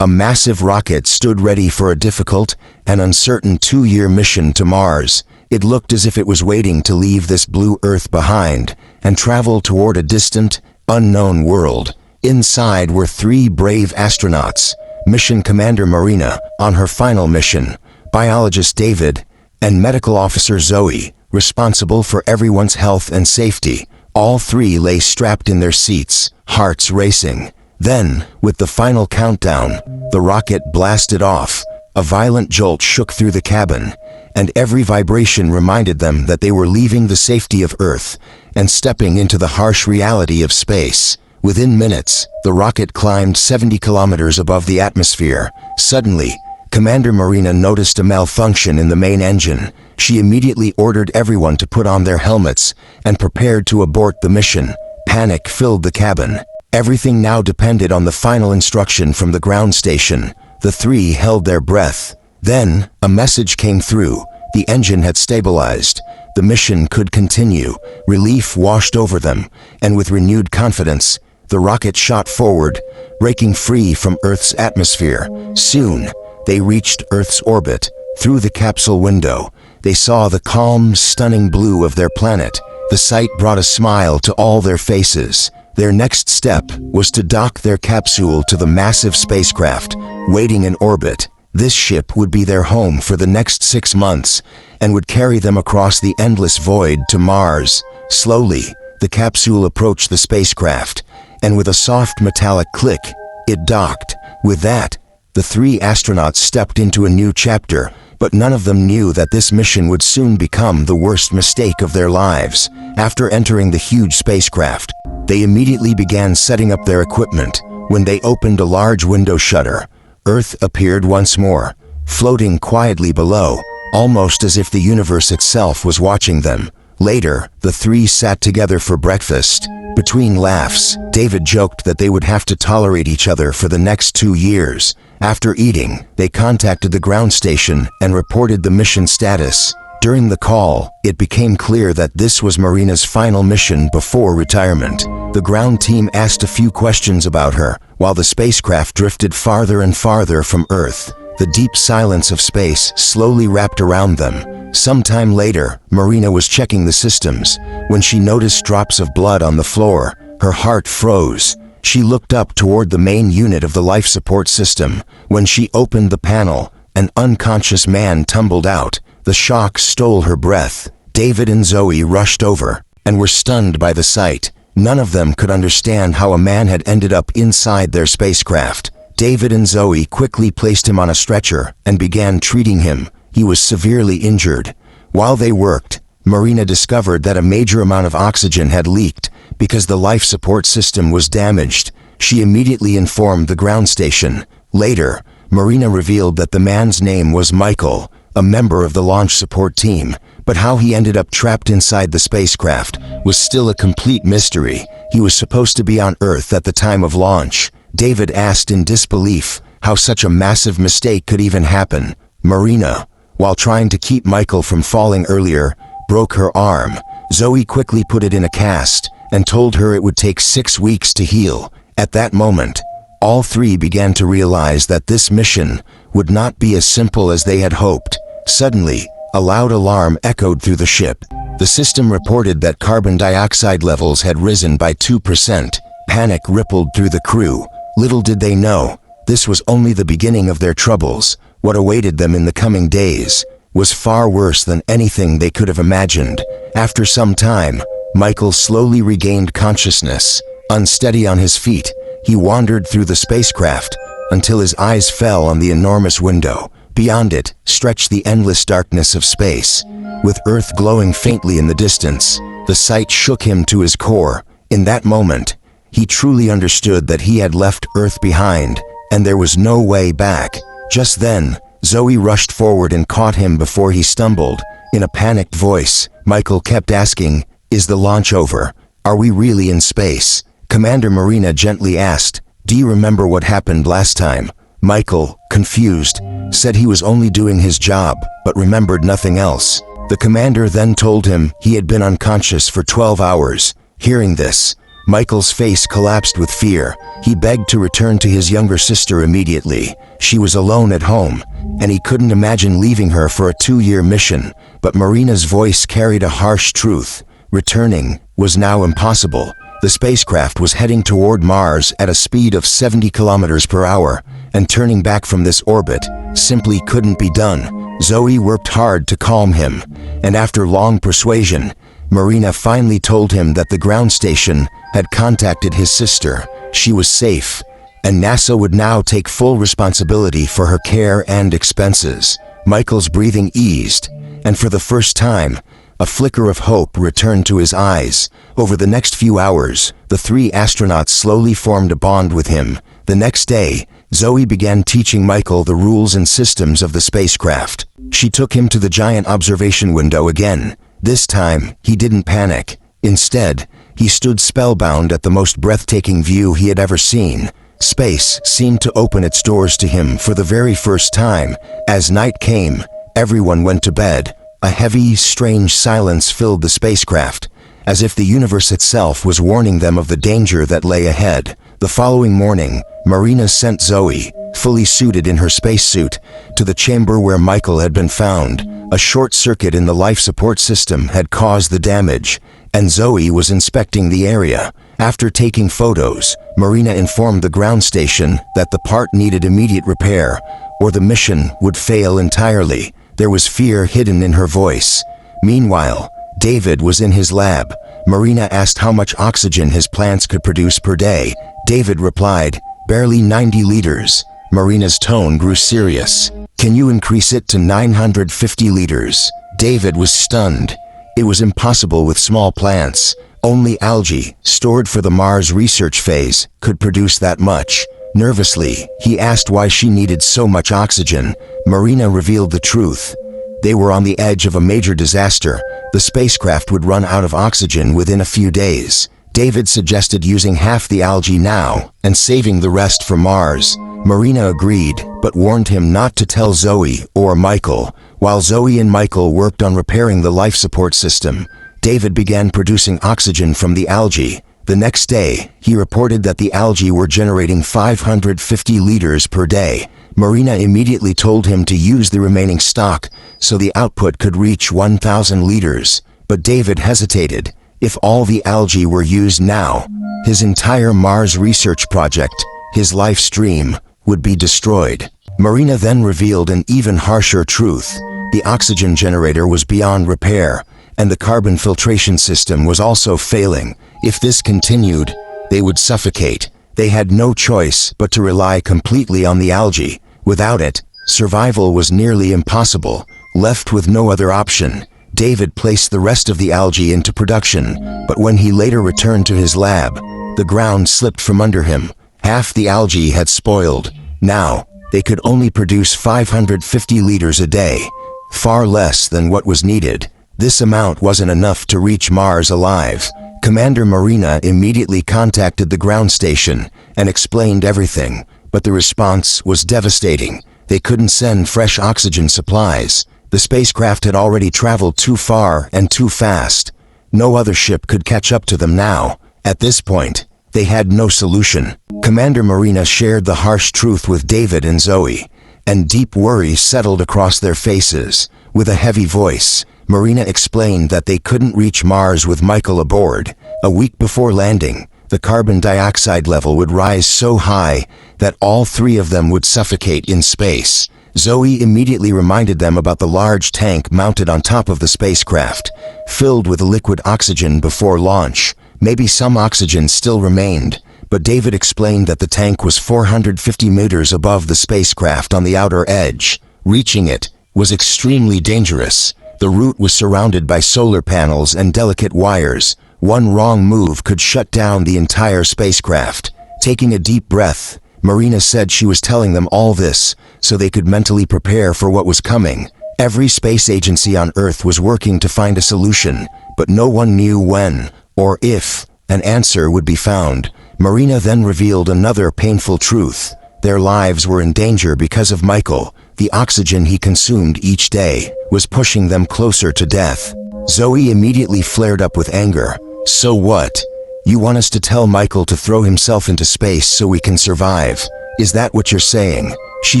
A massive rocket stood ready for a difficult and uncertain 2-year mission to Mars. It looked as if it was waiting to leave this blue Earth behind and travel toward a distant, unknown world. Inside were 3 brave astronauts: Mission Commander Marina, on her final mission, Biologist David, and Medical Officer Zoe, responsible for everyone's health and safety. All 3 lay strapped in their seats, hearts racing. Then, with the final countdown, the rocket blasted off. A violent jolt shook through the cabin, and every vibration reminded them that they were leaving the safety of Earth and stepping into the harsh reality of space. Within minutes, the rocket climbed 70 kilometers above the atmosphere. Suddenly, Commander Marina noticed a malfunction in the main engine. She immediately ordered everyone to put on their helmets and prepared to abort the mission. Panic filled the cabin. Everything now depended on the final instruction from the ground station. The 3 held their breath. Then, a message came through. The engine had stabilized. The mission could continue. Relief washed over them, and with renewed confidence, the rocket shot forward, breaking free from Earth's atmosphere. Soon, they reached Earth's orbit. Through the capsule window, they saw the calm, stunning blue of their planet. The sight brought a smile to all their faces. Their next step was to dock their capsule to the massive spacecraft waiting in orbit. This ship would be their home for the next 6 months and would carry them across the endless void to Mars. Slowly, the capsule approached the spacecraft, and with a soft metallic click, it docked. With that, the 3 astronauts stepped into a new chapter, but none of them knew that this mission would soon become the worst mistake of their lives. After entering the huge spacecraft, they immediately began setting up their equipment. When they opened a large window shutter, Earth appeared once more, floating quietly below, almost as if the universe itself was watching them. Later, the 3 sat together for breakfast. Between laughs, David joked that they would have to tolerate each other for the next 2 years. After eating, they contacted the ground station and reported the mission status. During the call, it became clear that this was Marina's final mission before retirement. The ground team asked a few questions about her, while the spacecraft drifted farther and farther from Earth. The deep silence of space slowly wrapped around them. Sometime later, Marina was checking the systems. When she noticed drops of blood on the floor, her heart froze. She looked up toward the main unit of the life support system. When she opened the panel, an unconscious man tumbled out. The shock stole her breath. David and Zoe rushed over and were stunned by the sight. None of them could understand how a man had ended up inside their spacecraft. David and Zoe quickly placed him on a stretcher and began treating him. He was severely injured. While they worked, Marina discovered that a major amount of oxygen had leaked because the life support system was damaged. She immediately informed the ground station. Later, Marina revealed that the man's name was Michael, a member of the launch support team, but how he ended up trapped inside the spacecraft was still a complete mystery. He was supposed to be on Earth at the time of launch. David asked in disbelief how such a massive mistake could even happen. Marina, while trying to keep Michael from falling earlier, broke her arm. Zoe quickly put it in a cast and told her it would take 6 weeks to heal. At that moment, all 3 began to realize that this mission would not be as simple as they had hoped. Suddenly, a loud alarm echoed through the ship. The system reported that carbon dioxide levels had risen by 2%. Panic rippled through the crew. Little did they know, this was only the beginning of their troubles. What awaited them in the coming days was far worse than anything they could have imagined. After some time, Michael slowly regained consciousness. Unsteady on his feet, he wandered through the spacecraft until his eyes fell on the enormous window. Beyond it stretched the endless darkness of space. With Earth glowing faintly in the distance, the sight shook him to his core. In that moment, he truly understood that he had left Earth behind, and there was no way back. Just then, Zoe rushed forward and caught him before he stumbled. In a panicked voice, Michael kept asking, "Is the launch over? Are we really in space?" Commander Marina gently asked, "Do you remember what happened last time?" Michael, confused, said he was only doing his job, but remembered nothing else. The commander then told him he had been unconscious for 12 hours. Hearing this, Michael's face collapsed with fear. He begged to return to his younger sister immediately. She was alone at home, and he couldn't imagine leaving her for a 2-year mission. But Marina's voice carried a harsh truth. Returning was now impossible. The spacecraft was heading toward Mars at a speed of 70 kilometers per hour, and turning back from this orbit simply couldn't be done. Zoe worked hard to calm him, and after long persuasion, Marina finally told him that the ground station had contacted his sister. She was safe, and NASA would now take full responsibility for her care and expenses. Michael's breathing eased, and for the first time, a flicker of hope returned to his eyes. Over the next few hours, the 3 astronauts slowly formed a bond with him. The next day, Zoe began teaching Michael the rules and systems of the spacecraft. She took him to the giant observation window again. This time, he didn't panic. Instead, he stood spellbound at the most breathtaking view he had ever seen. Space seemed to open its doors to him for the very first time. As night came, everyone went to bed. A heavy, strange silence filled the spacecraft, as if the universe itself was warning them of the danger that lay ahead. The following morning, Marina sent Zoe, fully suited in her spacesuit, to the chamber where Michael had been found. A short circuit in the life support system had caused the damage, and Zoe was inspecting the area. After taking photos, Marina informed the ground station that the part needed immediate repair, or the mission would fail entirely. There was fear hidden in her voice. Meanwhile, David was in his lab. Marina asked how much oxygen his plants could produce per day. David replied, "Barely 90 liters." Marina's tone grew serious. "Can you increase it to 950 liters? David was stunned. It was impossible with small plants. Only algae, stored for the Mars research phase, could produce that much. Nervously, he asked why she needed so much oxygen. Marina revealed the truth. They were on the edge of a major disaster. The spacecraft would run out of oxygen within a few days. David suggested using half the algae now and saving the rest for Mars. Marina agreed, but warned him not to tell Zoe or Michael. While Zoe and Michael worked on repairing the life support system, David began producing oxygen from the algae. The next day, he reported that the algae were generating 550 liters per day. Marina immediately told him to use the remaining stock so the output could reach 1,000 liters. But David hesitated. If all the algae were used now, his entire Mars research project, his life stream, would be destroyed. Marina then revealed an even harsher truth. The oxygen generator was beyond repair, and the carbon filtration system was also failing. If this continued, they would suffocate. They had no choice but to rely completely on the algae. Without it, survival was nearly impossible. Left with no other option, David placed the rest of the algae into production, but when he later returned to his lab, the ground slipped from under him. Half the algae had spoiled. Now, they could only produce 550 liters a day, far less than what was needed. This amount wasn't enough to reach Mars alive. Commander Marina immediately contacted the ground station and explained everything, but the response was devastating. They couldn't send fresh oxygen supplies. The spacecraft had already traveled too far and too fast. No other ship could catch up to them now. At this point, they had no solution. Commander Marina shared the harsh truth with David and Zoe, and deep worry settled across their faces. With a heavy voice, Marina explained that they couldn't reach Mars with Michael aboard. A week before landing, the carbon dioxide level would rise so high that all 3 of them would suffocate in space. Zoe immediately reminded them about the large tank mounted on top of the spacecraft, filled with liquid oxygen before launch. Maybe some oxygen still remained, but David explained that the tank was 450 meters above the spacecraft on the outer edge. Reaching it was extremely dangerous. The route was surrounded by solar panels and delicate wires. One wrong move could shut down the entire spacecraft. Taking a deep breath, Marina said she was telling them all this so they could mentally prepare for what was coming. Every space agency on Earth was working to find a solution, but no one knew when or if an answer would be found. Marina then revealed another painful truth. Their lives were in danger because of Michael. The oxygen he consumed each day was pushing them closer to death. Zoe immediately flared up with anger. "So what? You want us to tell Michael to throw himself into space so we can survive? Is that what you're saying?" she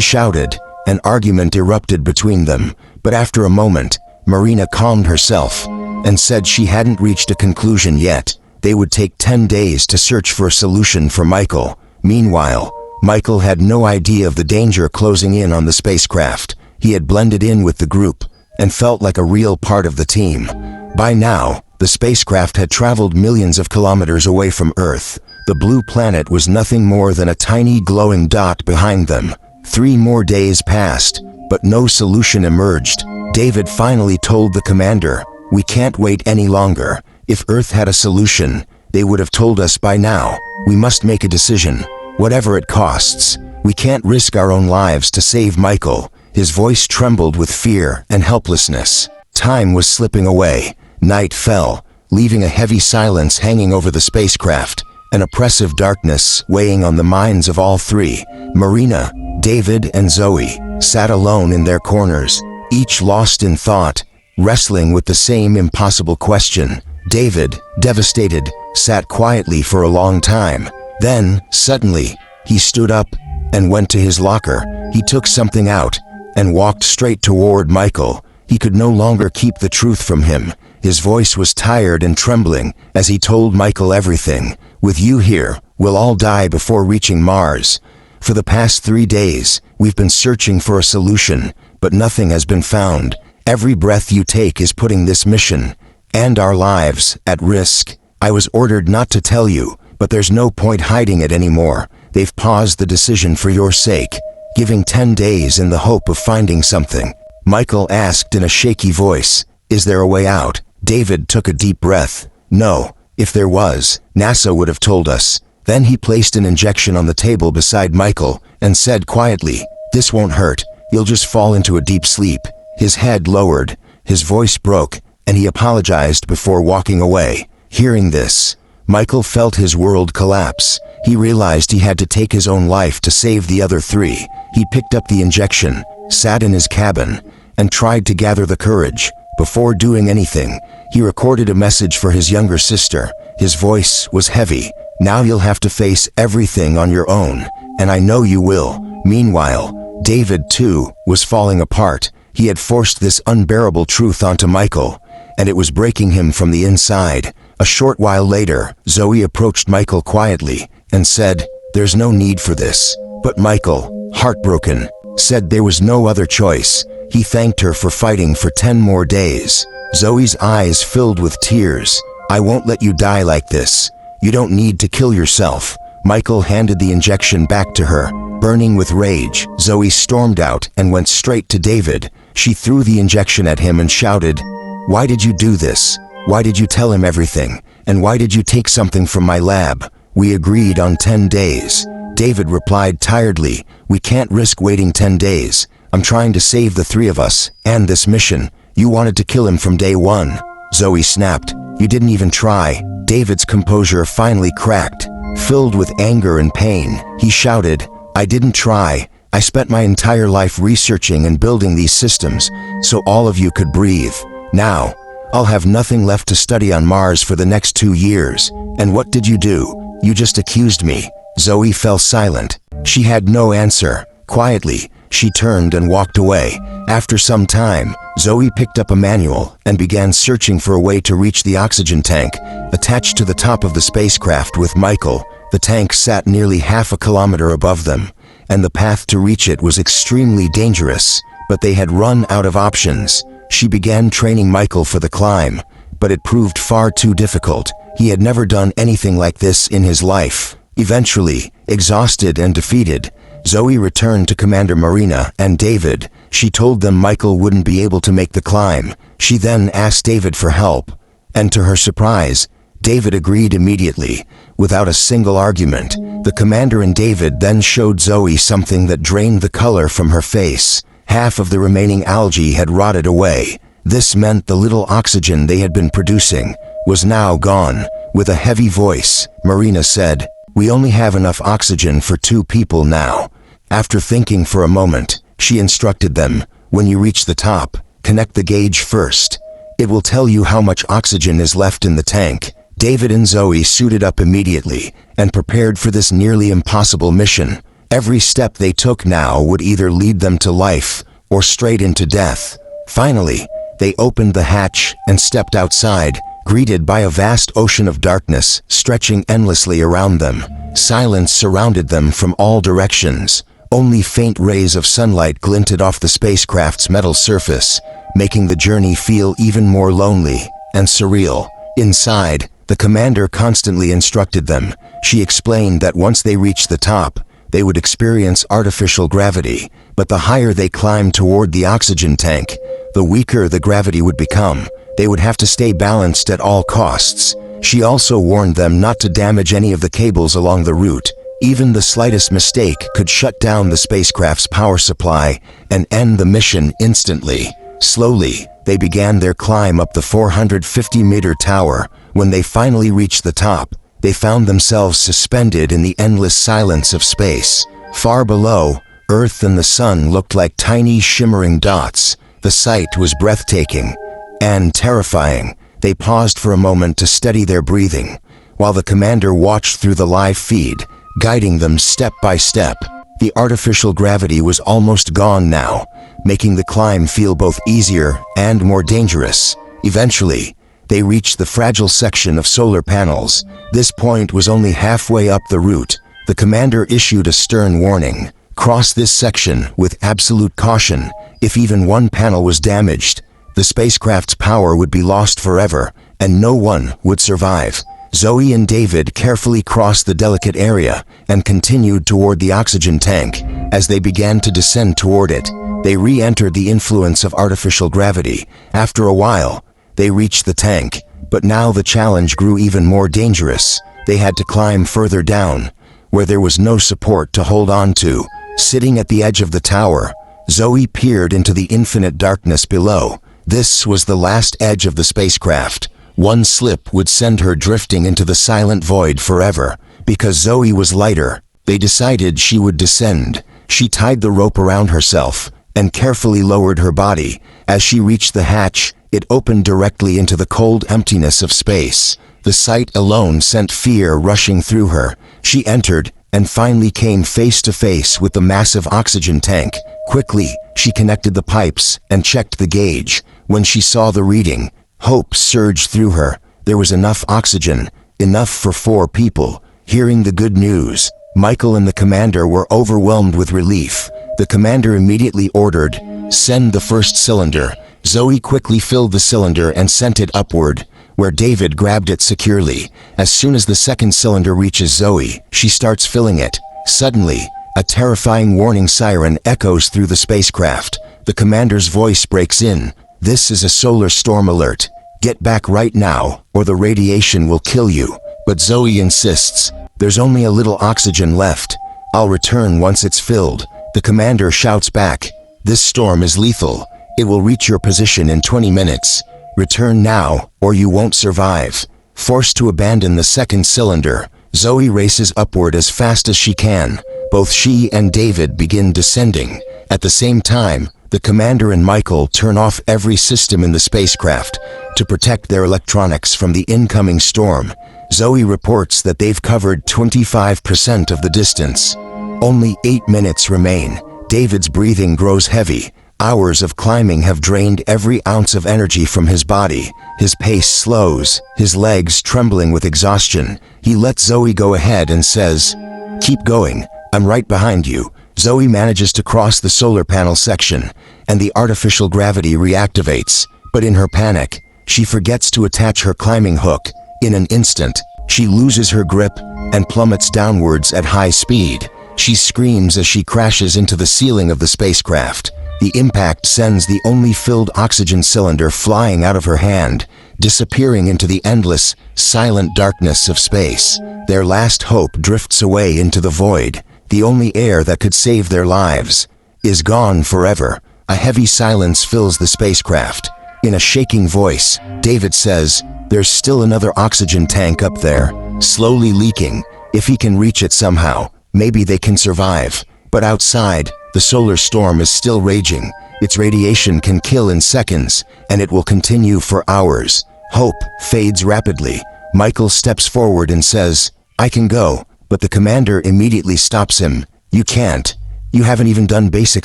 shouted. An argument erupted between them, but after a moment, Marina calmed herself and said she hadn't reached a conclusion yet. They would take 10 days to search for a solution for Michael. Meanwhile, Michael had no idea of the danger closing in on the spacecraft. He had blended in with the group and felt like a real part of the team. By now, the spacecraft had traveled millions of kilometers away from Earth. The blue planet was nothing more than a tiny glowing dot behind them. 3 more days passed, but no solution emerged. David finally told the commander, "We can't wait any longer. If Earth had a solution, they would have told us by now. We must make a decision, whatever it costs. We can't risk our own lives to save Michael." His voice trembled with fear and helplessness. Time was slipping away. Night fell, leaving a heavy silence hanging over the spacecraft, an oppressive darkness weighing on the minds of all three. Marina, David, and Zoe sat alone in their corners, each lost in thought, wrestling with the same impossible question. David, devastated, sat quietly for a long time. Then, suddenly, he stood up and went to his locker. He took something out and walked straight toward Michael. He could no longer keep the truth from him. His voice was tired and trembling as he told Michael everything. "With you here, we'll all die before reaching Mars. For the past 3 days, we've been searching for a solution, but nothing has been found. Every breath you take is putting this mission and our lives at risk. I was ordered not to tell you, but there's no point hiding it anymore. They've paused the decision for your sake, giving 10 days in the hope of finding something." Michael asked in a shaky voice, "Is there a way out?" David took a deep breath. "No. If there was, NASA would have told us." Then he placed an injection on the table beside Michael and said quietly, "This won't hurt. You'll just fall into a deep sleep." His head lowered, his voice broke, and he apologized before walking away. Hearing this, Michael felt his world collapse. He realized he had to take his own life to save the other 3. He picked up the injection, sat in his cabin, and tried to gather the courage. Before doing anything, he recorded a message for his younger sister. His voice was heavy. "Now you'll have to face everything on your own, and I know you will." Meanwhile, David, too, was falling apart. He had forced this unbearable truth onto Michael, and it was breaking him from the inside. A short while later, Zoe approached Michael quietly and said, "There's no need for this." But Michael, heartbroken, said there was no other choice. He thanked her for fighting for 10 more days. Zoe's eyes filled with tears. "I won't let you die like this. You don't need to kill yourself." Michael handed the injection back to her. Burning with rage, Zoe stormed out and went straight to David. She threw the injection at him and shouted, "Why did you do this? Why did you tell him everything? And why did you take something from my lab? We agreed on 10 days. David replied tiredly, "We can't risk waiting 10 days. I'm trying to save the 3 of us and this mission. You wanted to kill him from day 1. Zoe snapped, "You didn't even try." David's composure finally cracked. Filled with anger and pain, he shouted, "I didn't try. I spent my entire life researching and building these systems so all of you could breathe. Now, I'll have nothing left to study on Mars for the next 2 years. And what did you do? You just accused me." Zoe fell silent. She had no answer. Quietly, she turned and walked away. After some time, Zoe picked up a manual and began searching for a way to reach the oxygen tank attached to the top of the spacecraft with Michael. The tank sat nearly half a kilometer above them, and the path to reach it was extremely dangerous, but they had run out of options. She began training Michael for the climb, but it proved far too difficult. He had never done anything like this in his life. Eventually, exhausted and defeated, Zoe returned to Commander Marina and David. She told them Michael wouldn't be able to make the climb. She then asked David for help, and to her surprise, David agreed immediately, without a single argument. The commander and David then showed Zoe something that drained the color from her face. Half of the remaining algae had rotted away. This meant the little oxygen they had been producing was now gone. With a heavy voice, Marina said, "We only have enough oxygen for 2 people now." After thinking for a moment, she instructed them, "When you reach the top, connect the gauge first. It will tell you how much oxygen is left in the tank." David and Zoe suited up immediately and prepared for this nearly impossible mission. Every step they took now would either lead them to life or straight into death. Finally, they opened the hatch and stepped outside, greeted by a vast ocean of darkness stretching endlessly around them. Silence surrounded them from all directions. Only faint rays of sunlight glinted off the spacecraft's metal surface, making the journey feel even more lonely and surreal. Inside, the commander constantly instructed them. She explained that once they reached the top, they would experience artificial gravity, but the higher they climbed toward the oxygen tank, the weaker the gravity would become. They would have to stay balanced at all costs. She also warned them not to damage any of the cables along the route. Even the slightest mistake could shut down the spacecraft's power supply and end the mission instantly. Slowly, they began their climb up the 450-meter tower. When they finally reached the top, they found themselves suspended in the endless silence of space. Far below, Earth and the sun looked like tiny shimmering dots. The sight was breathtaking and terrifying. They paused for a moment to steady their breathing, while the commander watched through the live feed, guiding them step by step. The artificial gravity was almost gone now, making the climb feel both easier and more dangerous. Eventually, they reached the fragile section of solar panels. This point was only halfway up the route. The commander issued a stern warning. Cross this section with absolute caution. If even one panel was damaged, the spacecraft's power would be lost forever, and no one would survive. Zoe and David carefully crossed the delicate area and continued toward the oxygen tank. As they began to descend toward it, they re-entered the influence of artificial gravity. After a while, they reached the tank, but now the challenge grew even more dangerous. They had to climb further down, where there was no support to hold on to. Sitting at the edge of the tower, Zoe peered into the infinite darkness below. This was the last edge of the spacecraft. One slip would send her drifting into the silent void forever. Because Zoe was lighter, they decided she would descend. She tied the rope around herself and carefully lowered her body. As she reached the hatch, it opened directly into the cold emptiness of space. The sight alone sent fear rushing through her. She entered and finally came face to face with the massive oxygen tank. Quickly, she connected the pipes and checked the gauge. When she saw the reading, hope surged through her. There was enough oxygen, enough for 4 people. Hearing the good news, Michael and the commander were overwhelmed with relief. The commander immediately ordered, "Send the first cylinder." Zoe quickly filled the cylinder and sent it upward, where David grabbed it securely. As soon as the second cylinder reaches Zoe, she starts filling it. Suddenly, a terrifying warning siren echoes through the spacecraft. The commander's voice breaks in. "This is a solar storm alert. Get back right now, or the radiation will kill you." But Zoe insists, "There's only a little oxygen left. I'll return once it's filled." The commander shouts back, "This storm is lethal. It will reach your position in 20 minutes. Return now, or you won't survive." Forced to abandon the second cylinder, Zoe races upward as fast as she can. Both she and David begin descending. At the same time, the commander and Michael turn off every system in the spacecraft to protect their electronics from the incoming storm. Zoe reports that they've covered 25% of the distance. Only 8 minutes remain. David's breathing grows heavy. Hours of climbing have drained every ounce of energy from his body. His pace slows, his legs trembling with exhaustion. He lets Zoe go ahead and says, "Keep going, I'm right behind you." Zoe manages to cross the solar panel section, and the artificial gravity reactivates. But in her panic, she forgets to attach her climbing hook. In an instant, she loses her grip and plummets downwards at high speed. She screams as she crashes into the ceiling of the spacecraft. The impact sends the only filled oxygen cylinder flying out of her hand, disappearing into the endless, silent darkness of space. Their last hope drifts away into the void. The only air that could save their lives is gone forever. A heavy silence fills the spacecraft. In a shaking voice, David says, "There's still another oxygen tank up there, slowly leaking. If he can reach it somehow, maybe they can survive." But outside, the solar storm is still raging. Its radiation can kill in seconds, and it will continue for hours. Hope fades rapidly. Michael steps forward and says, "I can go," but the commander immediately stops him. "You can't. You haven't even done basic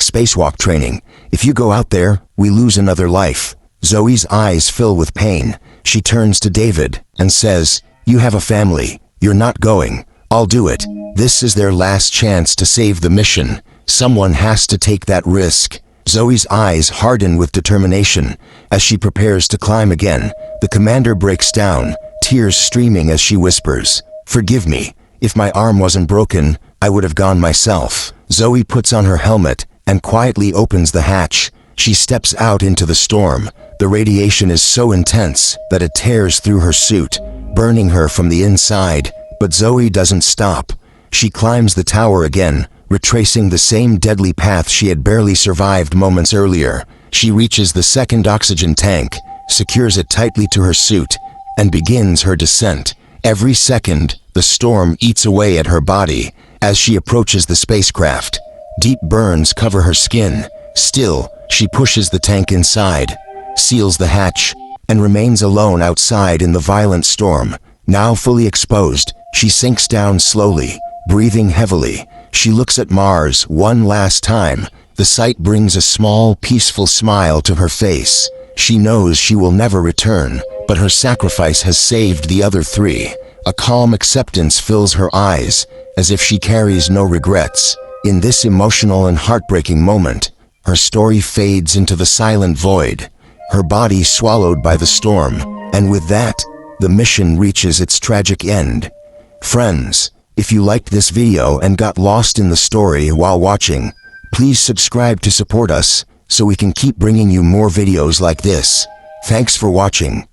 spacewalk training. If you go out there, we lose another life." Zoe's eyes fill with pain. She turns to David and says, "You have a family. You're not going. I'll do it." This is their last chance to save the mission. Someone has to take that risk. Zoe's eyes harden with determination. As she prepares to climb again, the commander breaks down, tears streaming as she whispers, "Forgive me. If my arm wasn't broken, I would have gone myself." Zoe puts on her helmet and quietly opens the hatch. She steps out into the storm. The radiation is so intense that it tears through her suit, burning her from the inside. But Zoe doesn't stop. She climbs the tower again, retracing the same deadly path she had barely survived moments earlier. She reaches the second oxygen tank, secures it tightly to her suit, and begins her descent. Every second, the storm eats away at her body. As she approaches the spacecraft, deep burns cover her skin. Still, she pushes the tank inside, seals the hatch, and remains alone outside in the violent storm. Now fully exposed, she sinks down slowly, breathing heavily. She looks at Mars one last time. The sight brings a small, peaceful smile to her face. She knows she will never return, but her sacrifice has saved the other three. A calm acceptance fills her eyes, as if she carries no regrets. In this emotional and heartbreaking moment, her story fades into the silent void, her body swallowed by the storm, and with that, the mission reaches its tragic end. Friends, if you liked this video and got lost in the story while watching, please subscribe to support us so we can keep bringing you more videos like this. Thanks for watching.